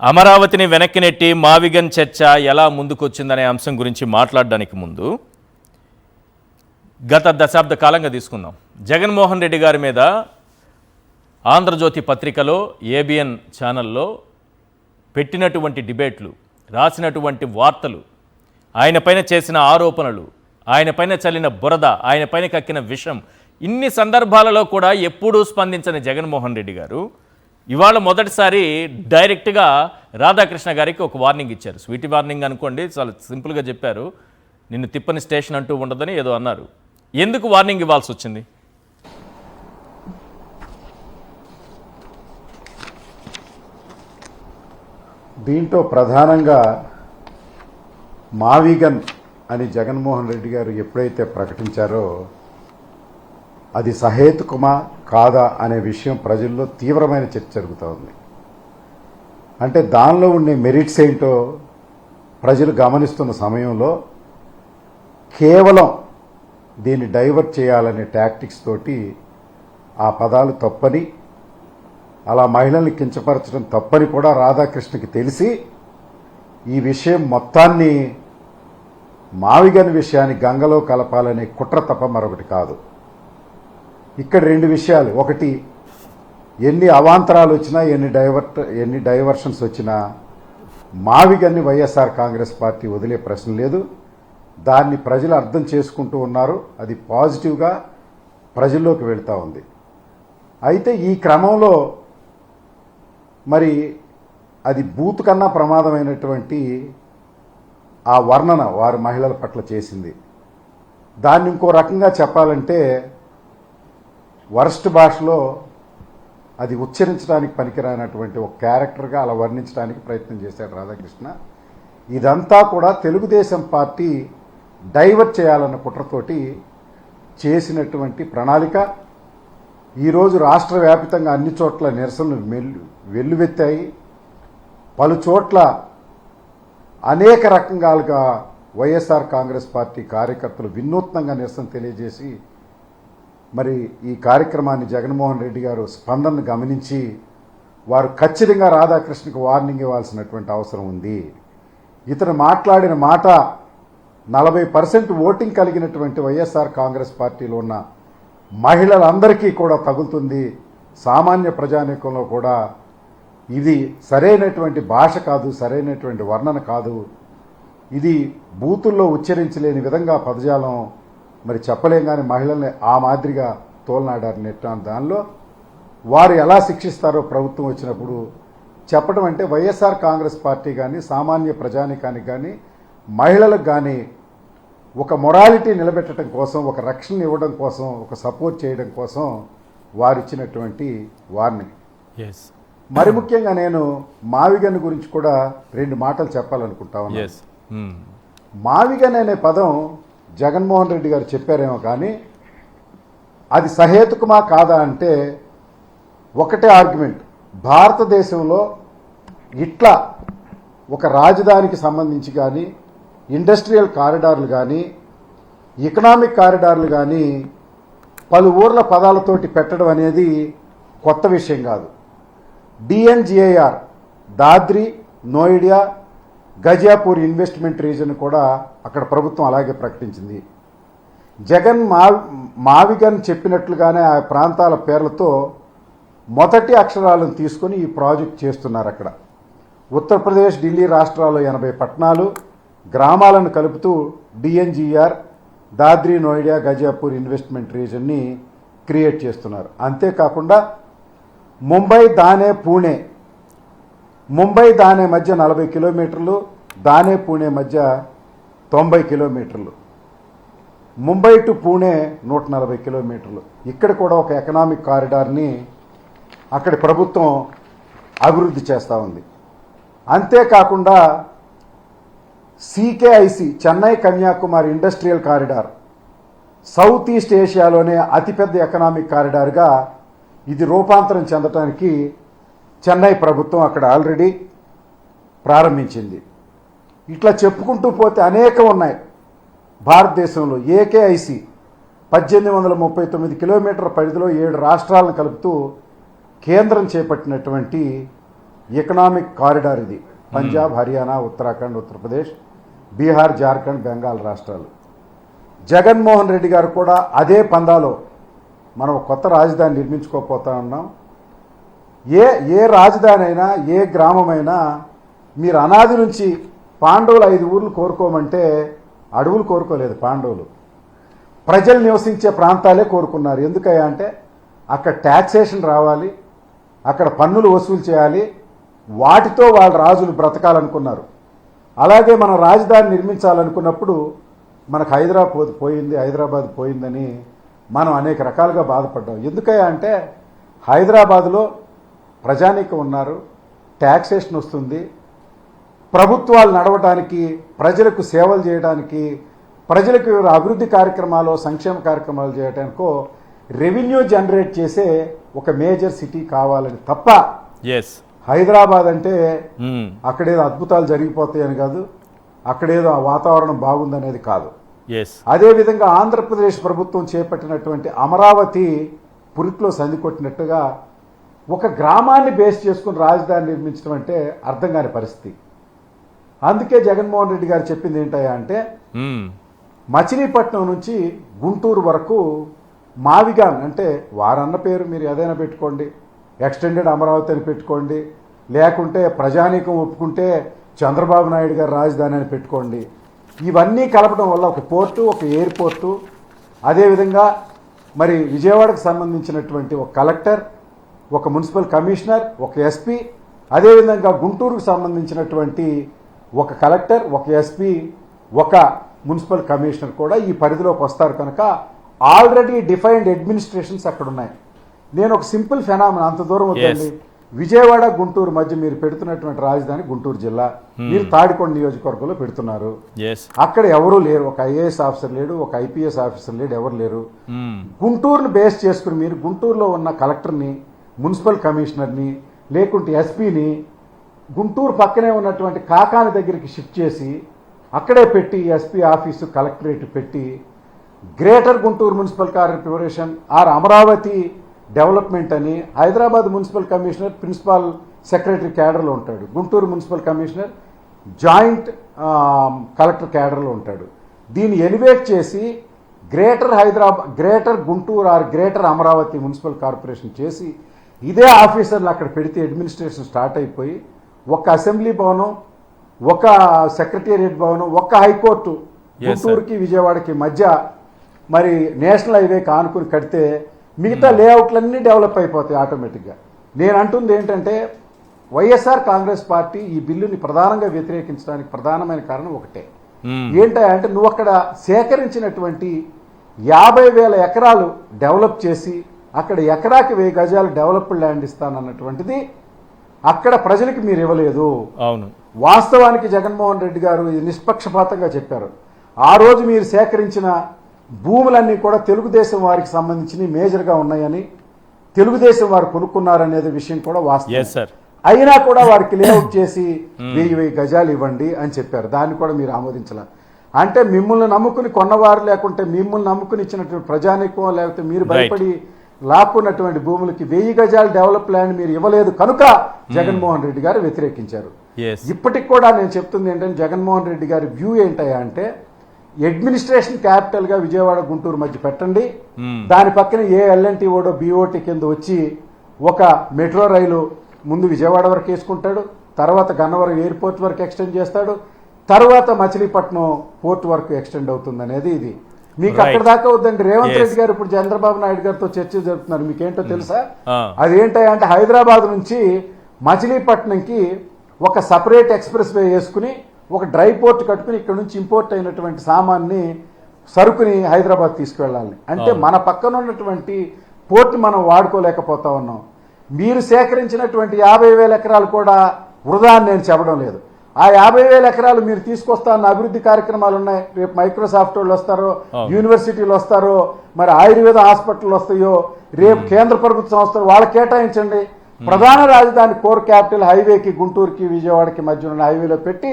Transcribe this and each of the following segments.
అమరావతిని వెనక్కి నెట్టి మావిగన్ చర్చ ఎలా ముందుకొచ్చిందనే అంశం గురించి మాట్లాడడానికి ముందు గత దశాబ్ద కాలంగా తీసుకుందాం. జగన్మోహన్ రెడ్డి గారి మీద ఆంధ్రజ్యోతి పత్రికలో, ఏబిఎన్ ఛానల్లో పెట్టినటువంటి డిబేట్లు, రాసినటువంటి వార్తలు, ఆయన పైన చేసిన ఆరోపణలు, ఆయన పైన చల్లిన బురద, ఆయన పైన కక్కిన విషం, ఇన్ని సందర్భాలలో కూడా ఎప్పుడూ స్పందించని జగన్మోహన్ రెడ్డి గారు ఇవాళ మొదటిసారి డైరెక్ట్గా రాధాకృష్ణ గారికి ఒక వార్నింగ్ ఇచ్చారు. స్వీట్ వార్నింగ్ అనుకోండి, చాలా సింపుల్గా చెప్పారు. నిన్ను తిప్పని స్టేషన్ అంటూ ఉండదని ఏదో అన్నారు. ఎందుకు వార్నింగ్ ఇవ్వాల్సి వచ్చింది? దీంట్లో ప్రధానంగా మావిగన్ అని జగన్మోహన్ రెడ్డి గారు ఎప్పుడైతే ప్రకటించారో అది సహేతుకమా కాదా అనే విషయం ప్రజల్లో తీవ్రమైన చర్చ జరుగుతూ ఉంది. అంటే దానిలో ఉండే మెరిట్స్ ఏంటో ప్రజలు గమనిస్తున్న సమయంలో కేవలం దీన్ని డైవర్ట్ చేయాలనే టాక్టిక్స్ తోటి ఆ పదాలు తప్పని, అలా మహిళల్ని కించపరచడం తప్పని కూడా రాధాకృష్ణకి తెలిసి ఈ విషయం మొత్తాన్ని మావిగన్ విషయాన్ని గంగలో కలపాలనే కుట్ర తప్ప మరొకటి కాదు. ఇక్కడ రెండు విషయాలు. ఒకటి, ఎన్ని అవాంతరాలు వచ్చినా, ఎన్ని డైవర్షన్స్ వచ్చినా మావిగన్ని వైఎస్ఆర్ కాంగ్రెస్ పార్టీ వదిలే ప్రశ్న లేదు. దాన్ని ప్రజలు అర్థం చేసుకుంటూ ఉన్నారు. అది పాజిటివ్గా ప్రజల్లోకి వెళ్తూ ఉంది. అయితే ఈ క్రమంలో మరి అది బూత్ కన్నా ప్రమాదమైనటువంటి ఆ వర్ణన వారు మహిళల పట్ల చేసింది. దాన్ని ఇంకో రకంగా చెప్పాలంటే వరస్ట్ భాషలో అది ఉచ్చరించడానికి పనికిరానటువంటి ఒక క్యారెక్టర్గా అలా వర్ణించడానికి ప్రయత్నం చేశాడు రాధాకృష్ణ. ఇదంతా కూడా తెలుగుదేశం పార్టీ డైవర్ట్ చేయాలన్న కుట్రతోటి చేసినటువంటి ప్రణాళిక. ఈరోజు రాష్ట్ర వ్యాప్తంగా అన్ని చోట్ల నిరసనలు వెల్లువెత్తాయి. పలు చోట్ల అనేక రకాలుగా వైఎస్ఆర్ కాంగ్రెస్ పార్టీ కార్యకర్తలు వినూత్నంగా నిరసన తెలియజేసి మరి ఈ కార్యక్రమాన్ని జగన్మోహన్ రెడ్డి గారు స్పందనను గమనించి వారు ఖచ్చితంగా రాధాకృష్ణకు వార్నింగ్ ఇవ్వాల్సినటువంటి అవసరం ఉంది. ఇతను మాట్లాడిన మాట 40% ఓటింగ్ కలిగినటువంటి వైఎస్ఆర్ కాంగ్రెస్ పార్టీలో ఉన్న మహిళలందరికీ కూడా తగులుతుంది. సామాన్య ప్రజానీకంలో కూడా ఇది సరైనటువంటి భాష కాదు, సరైనటువంటి వర్ణన కాదు. ఇది బూతుల్లో ఉచ్చరించలేని విధంగా పదజాలం మరి చెప్పలేం. కానీ మహిళల్ని ఆ మాదిరిగా తోలనాడారు నెట్టాను. దానిలో వారు ఎలా శిక్షిస్తారో ప్రభుత్వం వచ్చినప్పుడు చెప్పడం అంటే వైఎస్ఆర్ కాంగ్రెస్ పార్టీ కానీ, సామాన్య ప్రజానీకానికి కానీ, మహిళలకు కానీ ఒక మొరాలిటీ నిలబెట్టడం కోసం, ఒక రక్షణ ఇవ్వడం కోసం, ఒక సపోర్ట్ చేయడం కోసం వారిచ్చినటువంటి వార్నింగ్. మరి ముఖ్యంగా నేను మావిగన్ గురించి కూడా రెండు మాటలు చెప్పాలనుకుంటా ఉన్నాను. మావిగన్ అనే పదం జగన్మోహన్ రెడ్డి గారు చెప్పారేమో కానీ అది సహేతుకమా కాదా అంటే ఒకటే ఆర్గ్యుమెంట్. భారతదేశంలో ఇట్లా ఒక రాజధానికి సంబంధించి కానీ, ఇండస్ట్రియల్ కారిడార్లు కానీ, ఎకనామిక్ కారిడార్లు కానీ పలు ఊర్ల పదాలతోటి పెట్టడం అనేది కొత్త విషయం కాదు. DNGIR Dadri, Noida, Ghaziabad investment region కూడా అక్కడ ప్రభుత్వం అలాగే ప్రకటించింది. జగన్ మావిగన్ చెప్పినట్లుగానే ఆ ప్రాంతాల పేర్లతో మొదటి అక్షరాలను తీసుకొని ఈ ప్రాజెక్ట్ చేస్తున్నారు. అక్కడ ఉత్తరప్రదేశ్, ఢిల్లీ రాష్ట్రాల్లో 80 పట్టణాలు, గ్రామాలను కలుపుతూ DNGR దాద్రి, నోయిడా, గజియాపూర్ ఇన్వెస్ట్మెంట్ రీజన్ని క్రియేట్ చేస్తున్నారు. అంతేకాకుండా ముంబై, దానే, పూణే, ముంబై దానే మధ్య 40 కిలోమీటర్లు, దానే పూణే మధ్య 90 కిలోమీటర్లు, ముంబై టు పూణే 140 కిలోమీటర్లు. ఇక్కడ కూడా ఒక ఎకనామిక్ కారిడార్ని అక్కడి ప్రభుత్వం అభివృద్ధి చేస్తూ ఉంది. అంతేకాకుండా CKIC Chennai Kanyakumari industrial corridor south east ఏషియాలోనే అతిపెద్ద ఎకనామిక్ కారిడార్గా ఇది రూపాంతరం చెందడానికి చెన్నై ప్రభుత్వం అక్కడ ఆల్రెడీ ప్రారంభించింది. ఇట్లా చెప్పుకుంటూ పోతే అనేకం ఉన్నాయి భారతదేశంలో. AKIC 1839 కిలోమీటర్ల పరిధిలో 7 రాష్ట్రాలను కలుపుతూ కేంద్రం చేపట్టినటువంటి ఎకనామిక్ కారిడార్ ఇది. పంజాబ్, హర్యానా, ఉత్తరాఖండ్, ఉత్తరప్రదేశ్, బీహార్, జార్ఖండ్, బెంగాల్ రాష్ట్రాలు. జగన్మోహన్ రెడ్డి గారు కూడా అదే పందాలో మనం కొత్త రాజధాని నిర్మించుకోపోతా ఉన్నాం. ఏ రాజధాని అయినా, ఏ గ్రామమైనా మీరు అనాది నుంచి పాండవులు 5 ఊర్లు కోరుకోమంటే అడవులు కోరుకోలేదు. పాండవులు ప్రజలు నివసించే ప్రాంతాలే కోరుకున్నారు. ఎందుకయ్యా అంటే అక్కడ ట్యాక్సేషన్ రావాలి, అక్కడ పన్నులు వసూలు చేయాలి, వాటితో వాళ్ళ రాజులు బ్రతకాలనుకున్నారు. అలాగే మన రాజధాని నిర్మించాలనుకున్నప్పుడు మనకు హైదరాబాద్ పోయిందని మనం అనేక రకాలుగా బాధపడ్డాం. ఎందుకయ్యా అంటే హైదరాబాదులో ప్రజానీకం ఉన్నారు, ట్యాక్సేషన్ వస్తుంది, ప్రభుత్వాలు నడవడానికి, ప్రజలకు సేవలు చేయడానికి, ప్రజలకు అభివృద్ధి కార్యక్రమాలు, సంక్షేమ కార్యక్రమాలు చేయడానికో రెవెన్యూ జనరేట్ చేసే ఒక మేజర్ సిటీ కావాలని తప్ప హైదరాబాద్ అంటే అక్కడేదో అద్భుతాలు జరిగిపోతాయని కాదు, అక్కడేదో ఆ వాతావరణం బాగుందనేది కాదు. అదేవిధంగా ఆంధ్రప్రదేశ్ ప్రభుత్వం చేపట్టినటువంటి అమరావతి పురిట్లో సంధి కొట్టినట్టుగా ఒక గ్రామాన్ని బేస్ చేసుకుని రాజధాని నిర్మించడం అంటే అర్థం కాని పరిస్థితి. అందుకే జగన్మోహన్ రెడ్డి గారు చెప్పింది ఏంటయ్యా అంటే మచిలీపట్నం నుంచి గుంటూరు వరకు మావిగాన్ అంటే వారన్న పేరు మీరు ఏదైనా పెట్టుకోండి, ఎక్స్టెండెడ్ అమరావతి అని పెట్టుకోండి, లేకుంటే ప్రజానీకం ఒప్పుకుంటే చంద్రబాబు నాయుడు గారు రాజధాని అని పెట్టుకోండి. ఇవన్నీ కలపడం వల్ల ఒక పోర్టు, ఒక ఎయిర్పోర్టు, అదేవిధంగా మరి విజయవాడకు సంబంధించినటువంటి ఒక కలెక్టర్, ఒక మున్సిపల్ కమిషనర్, ఒక ఎస్పీ, అదేవిధంగా గుంటూరుకు సంబంధించినటువంటి ఒక కలెక్టర్, ఒక ఎస్పీ, ఒక మున్సిపల్ కమిషనర్ కూడా ఈ పరిధిలోకి వస్తారు. కనుక ఆల్రెడీ డిఫైన్డ్ అడ్మినిస్ట్రేషన్స్ అక్కడ ఉన్నాయి. నేను ఒక సింపుల్ ఫెనామినా, అంత దూరం వద్దండి, విజయవాడ గుంటూరు మధ్య మీరు పెడుతున్నటువంటి రాజధాని గుంటూరు జిల్లా, మీరు తాడికొండ నియోజకవర్గంలో పెడుతున్నారు. అక్కడ ఎవరూ లేరు, ఒక ఐఏఎస్ ఆఫీసర్ లేడు, ఒక ఐపీఎస్ ఆఫీసర్ లేడు, ఎవరు లేరు. గుంటూరును బేస్ చేసుకుని మీరు గుంటూరులో ఉన్న కలెక్టర్ని, మున్సిపల్ కమిషనర్ని, లేకుంటే ఎస్పీని గుంటూరు పక్కనే ఉన్నటువంటి కాకాని దగ్గరికి షిఫ్ట్ చేసి అక్కడే పెట్టి ఎస్పీ ఆఫీసు, కలెక్టరేట్ పెట్టి greater Guntur municipal corporation or Amaravati development అని Hyderabad municipal commissioner principal secretary క్యాడర్లో ఉంటాడు, Guntur municipal commissioner joint collector క్యాడర్లో ఉంటాడు. దీన్ని ఎలివేట్ చేసి greater Guntur or greater Amaravati municipal corporation చేసి ఇదే ఆఫీసర్లు అక్కడ పెడితే అడ్మినిస్ట్రేషన్ స్టార్ట్ అయిపోయి ఒక అసెంబ్లీ భవనం, ఒక సెక్రటేరియట్ భవనం, ఒక హైకోర్టు గుంటూరుకి విజయవాడకి మధ్య మరి నేషనల్ హైవేకి ఆనుకుని కడితే మిగతా లేఅవుట్లన్నీ డెవలప్ అయిపోతాయి ఆటోమేటిక్గా. నేను అంటుంది ఏంటంటే వైఎస్ఆర్ కాంగ్రెస్ పార్టీ ఈ బిల్లుని ప్రధానంగా వ్యతిరేకించడానికి ప్రధానమైన కారణం ఒకటే. ఏంటంటే నువ్వు అక్కడ సేకరించినటువంటి 50,000 ఎకరాలు డెవలప్ చేసి అక్కడ ఎకరాకి 1000 గజాలు డెవలప్డ్ ల్యాండ్ ఇస్తానన్నటువంటిది అక్కడ ప్రజలకు మీరు ఇవ్వలేదు. అవును, వాస్తవానికి జగన్మోహన్ రెడ్డి గారు ఇది నిష్పక్షపాతంగా చెప్పారు. ఆ రోజు మీరు సేకరించిన భూములన్నీ కూడా తెలుగుదేశం వారికి సంబంధించి మేజర్గా ఉన్నాయని, తెలుగుదేశం వారు కొనుక్కున్నారనేది విషయం కూడా వాస్తవం. అయినా కూడా వారికి లేఅవుట్ చేసి 1000 గజాలు ఇవ్వండి అని చెప్పారు. దాన్ని కూడా మీరు ఆమోదించాల. అంటే మిమ్మల్ని నమ్ముకుని కొన్నవారు, లేకుంటే మిమ్మల్ని నమ్ముకుని ఇచ్చినటువంటి ప్రజానీకం, లేకపోతే మీరు భయపడి లాక్కున్నటువంటి భూములకి 1000 గజాలు డెవలప్ ల్యాండ్ మీరు ఇవ్వలేదు కనుక జగన్మోహన్ రెడ్డి గారు వ్యతిరేకించారు. ఇప్పటికి కూడా నేను చెప్తుంది ఏంటంటే జగన్మోహన్ రెడ్డి గారి వ్యూ ఏంటయ్యా అంటే అడ్మినిస్ట్రేషన్ క్యాపిటల్ గా విజయవాడ గుంటూరు మధ్య పెట్టండి, దాని పక్కన ఏ ఎల్ఎన్టీఓడో బీఓటీ కింద వచ్చి ఒక మెట్రో రైలు ముందు విజయవాడ వరకు వేసుకుంటాడు, తర్వాత గన్నవరం ఎయిర్పోర్ట్ వరకు ఎక్స్టెండ్ చేస్తాడు, తర్వాత మచిలీపట్నం పోర్ట్ వరకు ఎక్స్టెండ్ అవుతుంది అనేది ఇది. మీకు అక్కడ దాకా వద్దండి. రేవంత్ రెడ్డి గారు ఇప్పుడు చంద్రబాబు నాయుడు గారితో చర్చ జరుపుతున్నారు. మీకేంటో తెలుసా? అదేంటంటే హైదరాబాద్ నుంచి మచిలీపట్నంకి ఒక సపరేట్ ఎక్స్ప్రెస్ వే వేసుకుని ఒక డ్రై పోర్ట్ కట్టుకుని ఇక్కడ నుంచి ఇంపోర్ట్ అయినటువంటి సామాన్ని, సరుకుని హైదరాబాద్ తీసుకువెళ్ళాలి. అంటే మన పక్కన ఉన్నటువంటి పోర్ట్ మనం వాడుకోలేకపోతా ఉన్నాం. మీరు సేకరించినటువంటి 50,000 ఎకరాలు కూడా వృధా అని నేను చెప్పడం లేదు. ఆ 50,000 ఎకరాలు మీరు తీసుకొస్తాన్న అభివృద్ధి కార్యక్రమాలు ఉన్నాయి. రేపు మైక్రోసాఫ్ట్ వాళ్ళు వస్తారో, యూనివర్సిటీలు వస్తారో, మరి ఆయుర్వేద హాస్పిటల్ వస్తాయో, రేపు కేంద్ర ప్రభుత్వ సంస్థలు వాళ్ళకి కేటాయించండి. ప్రధాన రాజధాని కోర్ క్యాపిటల్ హైవేకి గుంటూరుకి విజయవాడకి మధ్య ఉన్న హైవేలో పెట్టి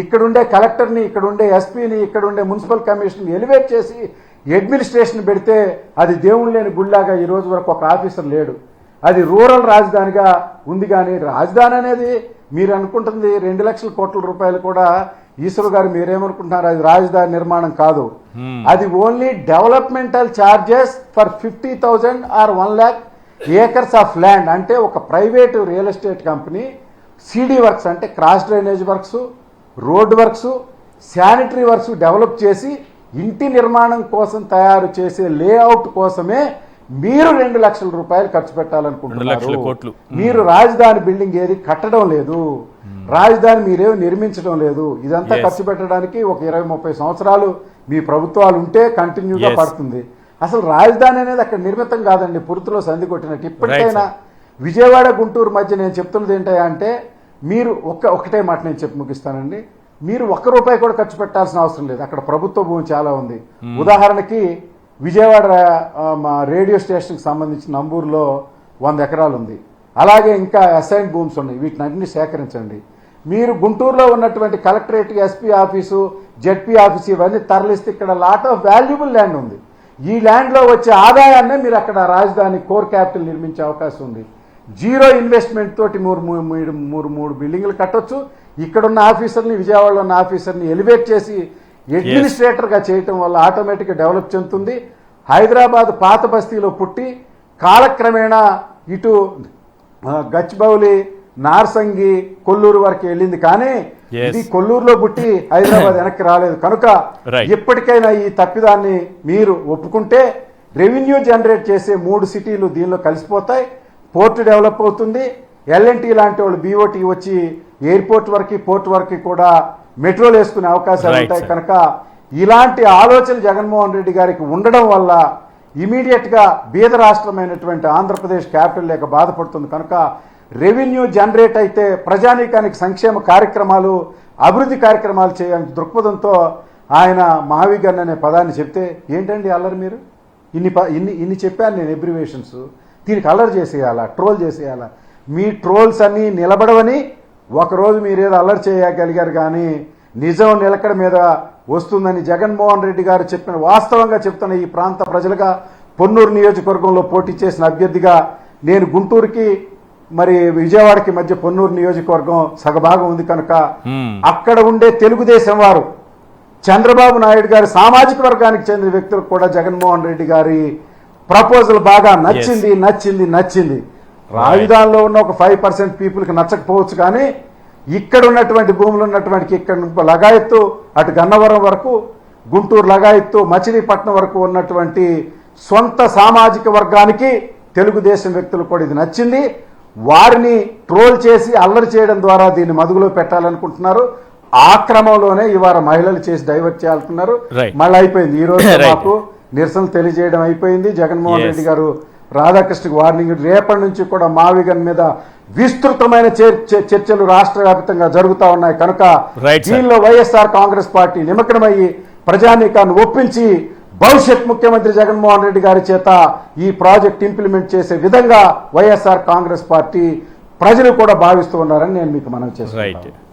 ఇక్కడుండే కలెక్టర్ని, ఇక్కడుండే ఎస్పీని, ఇక్కడుండే మున్సిపల్ కమిషనర్ని ఎలివేట్ చేసి అడ్మినిస్ట్రేషన్ పెడితే అది దేవుడు లేని గుళ్ళలాగా ఈ రోజు వరకు ఒక ఆఫీసర్ లేడు. అది రూరల్ రాజధానిగా ఉంది. కానీ రాజధాని అనేది మీరు అనుకుంటుంది 2 లక్షల కోట్ల రూపాయలు కూడా ఈశ్వర్ గారు మీరేమనుకుంటున్నారు, అది రాజధాని నిర్మాణం కాదు. అది only developmental charges for 50,000 or 1 lakh acres of land. అంటే ఒక private real estate company CD works అంటే cross drainage works, road works, sanitary works develop చేసి ఇంటి నిర్మాణం కోసం తయారు చేసే లేఅవుట్ కోసమే మీరు 2 లక్షల రూపాయలు ఖర్చు పెట్టాలనుకుంటున్నారు. మీరు రాజధాని బిల్డింగ్ ఏది కట్టడం లేదు, రాజధాని మీరేమి నిర్మించడం లేదు. ఇదంతా ఖర్చు పెట్టడానికి ఒక 20-30 సంవత్సరాలు మీ ప్రభుత్వాలు ఉంటే కంటిన్యూగా పడుతుంది. అసలు రాజధాని అనేది అక్కడ నిర్మితం కాదండి, పురుతులో సంధి కొట్టినట్టు. ఇప్పటికైనా విజయవాడ గుంటూరు మధ్య నేను చెప్తున్నది ఏంటంటే అంటే మీరు ఒకటే మాట నేను చెప్పి ముగిస్తానండి. మీరు ₹1 కూడా ఖర్చు పెట్టాల్సిన అవసరం లేదు, అక్కడ ప్రభుత్వ భూమి చాలా ఉంది. ఉదాహరణకి విజయవాడ మా రేడియో స్టేషన్కి సంబంధించిన నంబూరులో 100 ఎకరాలు ఉంది. అలాగే ఇంకా అసైన్ భూమ్స్ ఉన్నాయి, వీటిని అన్ని సేకరించండి. మీరు గుంటూరులో ఉన్నటువంటి collectorate, SP office, ZP office ఇవన్నీ తరలిస్తే ఇక్కడ లాట్ ఆఫ్ వాల్యుబుల్ ల్యాండ్ ఉంది. ఈ ల్యాండ్లో వచ్చే ఆదాయాన్నే మీరు అక్కడ రాజధాని కోర్ క్యాపిటల్ నిర్మించే అవకాశం ఉంది. జీరో ఇన్వెస్ట్మెంట్ తోటి మూడు బిల్డింగ్లు కట్టొచ్చు. ఇక్కడున్న ఆఫీసర్ని, విజయవాడలో ఉన్న ఆఫీసర్ని ఎలివేట్ చేసి అడ్మినిస్ట్రేటర్గా చేయటం వల్ల ఆటోమేటిక్గా డెవలప్ చెందుతుంది. హైదరాబాద్ పాత బస్తీలో పుట్టి కాలక్రమేణా ఇటు గచ్చిబౌలి, నార్సంగి, కొల్లూరు వరకు వెళ్ళింది. కానీ ఇది కొల్లూరులో పుట్టి హైదరాబాద్ వెనక్కి రాలేదు. కనుక ఎప్పటికైనా ఈ తప్పిదాన్ని మీరు ఒప్పుకుంటే రెవెన్యూ జనరేట్ చేసే 3 సిటీలు దీనిలో కలిసిపోతాయి. పోర్టు డెవలప్ అవుతుంది. ఎల్ఎన్టీ లాంటి వాళ్ళు బీఓటీ వచ్చి ఎయిర్పోర్ట్ వరకు, పోర్ట్ వరకు కూడా మెట్రోలు వేసుకునే అవకాశాలు ఉంటాయి. కనుక ఇలాంటి ఆలోచన జగన్మోహన్ రెడ్డి గారికి ఉండడం వల్ల ఇమీడియట్గా బీద రాష్ట్రమైనటువంటి ఆంధ్రప్రదేశ్ క్యాపిటల్ లేక బాధపడుతుంది. కనుక రెవెన్యూ జనరేట్ అయితే ప్రజానీకానికి సంక్షేమ కార్యక్రమాలు, అభివృద్ధి కార్యక్రమాలు చేయాలని దృక్పథంతో ఆయన మహావిగన్ అనే పదాన్ని చెప్తే ఏంటండి అల్లరి మీరు? ఇన్ని చెప్పాను నేను ఎబ్రివేషన్స్. దీనికి అల్లరి చేసేయాలా, ట్రోల్ చేసేయాలా? మీ ట్రోల్స్ అన్నీ నిలబడవని ఒకరోజు మీరేదో అల్లరి చేయగలిగారు, కానీ నిజం నిలకడ మీద వస్తుందని జగన్మోహన్ రెడ్డి గారు చెప్పిన, వాస్తవంగా చెప్తున్న ఈ ప్రాంత ప్రజలుగా పొన్నూరు నియోజకవర్గంలో పోటీ చేసిన అభ్యర్థిగా నేను గుంటూరుకి మరి విజయవాడకి మధ్య పొన్నూరు నియోజకవర్గం సగభాగం ఉంది. కనుక అక్కడ ఉండే తెలుగుదేశం వారు, చంద్రబాబు నాయుడు గారి సామాజిక వర్గానికి చెందిన వ్యక్తులకు కూడా జగన్మోహన్ రెడ్డి గారి ప్రపోజల్ బాగా నచ్చింది. రాజధానిలో ఉన్న ఒక 5% పీపుల్కి నచ్చకపోవచ్చు, కానీ ఇక్కడ ఉన్నటువంటి భూములు ఉన్నటువంటి ఇక్కడ లగాయత్తు అటు గన్నవరం వరకు, గుంటూరు లగాయత్తు, మచిలీపట్నం వరకు ఉన్నటువంటి సొంత సామాజిక వర్గానికి తెలుగుదేశం వ్యక్తులు కూడా ఇది నచ్చింది. వారిని ట్రోల్ చేసి అల్లరి చేయడం ద్వారా దీన్ని మదుగులో పెట్టాలనుకుంటున్నారు. ఆ క్రమంలోనే ఇవాళ మహిళలు చేసి డైవర్ట్ చేయాలనుకున్నారు. మళ్ళీ అయిపోయింది. ఈ రోజు మాకు నిరసనలు తెలియజేయడం అయిపోయింది. జగన్మోహన్ రెడ్డి గారు రాధాకృష్ణకి వార్నింగ్, రేపటి నుంచి కూడా మావిగన్ మీద విస్తృతమైన చర్చలు రాష్ట్ర వ్యాప్తంగా జరుగుతూ ఉన్నాయి. కనుక దీనిలో వైఎస్ఆర్ కాంగ్రెస్ పార్టీ నిమగ్నమయ్యి ప్రజానీకాన్ని ఒప్పించి భవిష్యత్ ముఖ్యమంత్రి జగన్మోహన్ రెడ్డి గారి చేత ఈ ప్రాజెక్ట్ ఇంప్లిమెంట్ చేసే విధంగా వైఎస్ఆర్ కాంగ్రెస్ పార్టీ ప్రజలు కూడా భావిస్తూ ఉన్నారని నేను మీకు మనవి చేస్తున్నాను.